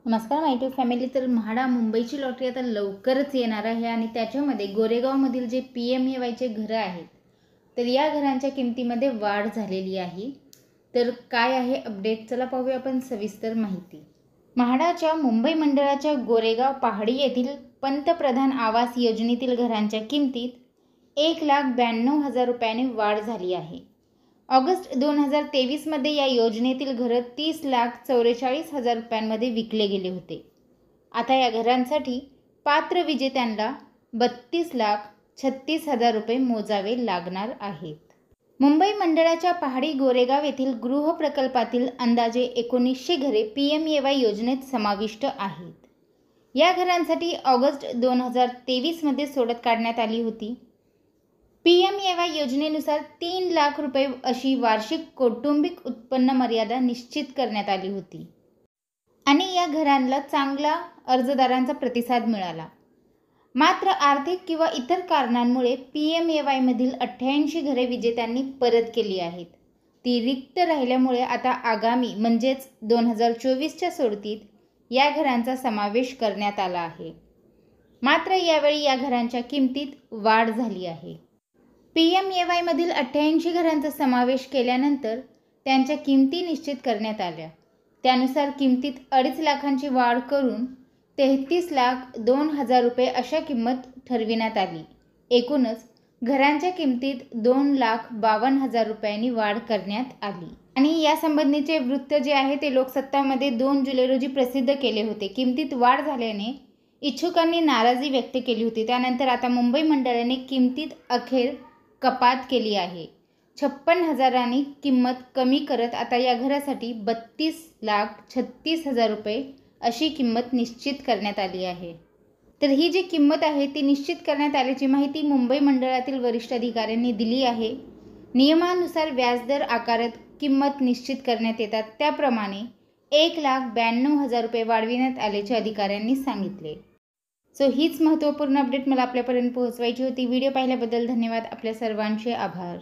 नमस्कार माय tube family. तर म्हाडा मुंबईची लॉटरी आता लवकरच येणार आहे आणि त्याच्यामध्ये गोरेगावमधील जे PMAYचे घरं आहेत तर या घरांच्या किमतीमध्ये वाढ झालेली आहे. तर काय आहे अपडेट, चला पाहूया आपण सविस्तर माहिती. म्हाडाच्या मुंबई मंडळाच्या गोरेगाव पहाडी येथील पंतप्रधान आवास योजनेतील घरांच्या किमतीत 1,92,000 रुपयांनी वाढ झाली आहे. ऑगस्ट 2023मध्ये या योजनेतील घरं 30,44,000 रुपयांमध्ये विकले गेले होते. आता या घरांसाठी पात्र विजेत्यांना 32,36,000 रुपये मोजावे लागणार आहेत. मुंबई मंडळाच्या पहाडी गोरेगाव येथील गृह प्रकल्पातील अंदाजे 1900 घरे PMAY योजनेत समाविष्ट आहेत. या घरांसाठी ऑगस्ट 2023मध्ये सोडत काढण्यात आली होती. PMAY योजनेनुसार 3 लाख रुपये अशी वार्षिक कौटुंबिक उत्पन्न मर्यादा निश्चित करण्यात आली होती आणि या घरांना चांगला अर्जदारांचा प्रतिसाद मिळाला. मात्र आर्थिक किंवा इतर कारणांमुळे PMAY मधील 88 घरे विजेत्यांनी परत केली आहेत. ती रिक्त राहिल्यामुळे आता आगामी म्हणजेच 2024च्या सोडतीत या घरांचा समावेश करण्यात आला आहे. मात्र यावेळी या घरांच्या किमतीत वाढ झाली आहे. PMAY मधील 88 घरांचा समावेश केल्यानंतर त्यांच्या किमती निश्चित करण्यात आल्या. त्यानुसार किमतीत 2.5 लाखांची वाढ करून 33,02,000 रुपये अशा किंमत ठरविण्यात आली. एकूणच घरांच्या किमतीत 2,52,000 रुपयांनी वाढ करण्यात आली. आणि यासंबंधीचे वृत्त जे आहे ते लोकसत्तामध्ये 2 जुलै रोजी प्रसिद्ध केले होते. किमतीत वाढ झाल्याने इच्छुकांनी नाराजी व्यक्त केली होती. त्यानंतर आता मुंबई मंडळाने किमतीत अखेर कपात केली आहे. 56,000 किंमत कमी करत आता या घरासाठी 32,36,000 रुपये अशी किंमत निश्चित करण्यात आली आहे. तर ही जी किंमत आहे ती निश्चित करण्यात आल्याची माहिती मुंबई मंडळातील वरिष्ठ अधिकाऱ्यांनी दिली आहे. नियमानुसार व्याजदर आकारत किंमत निश्चित करण्यात येतात. त्याप्रमाणे 1,92,000 रुपये वाढविण्यात आल्याचे अधिकाऱ्यांनी सांगितले. सो हीच महत्त्वपूर्ण अपडेट मला आपल्यापर्यंत पोहोचवायची होती. व्हिडिओ पाहिल्याबद्दल धन्यवाद. आपल्या सर्वांचे आभार.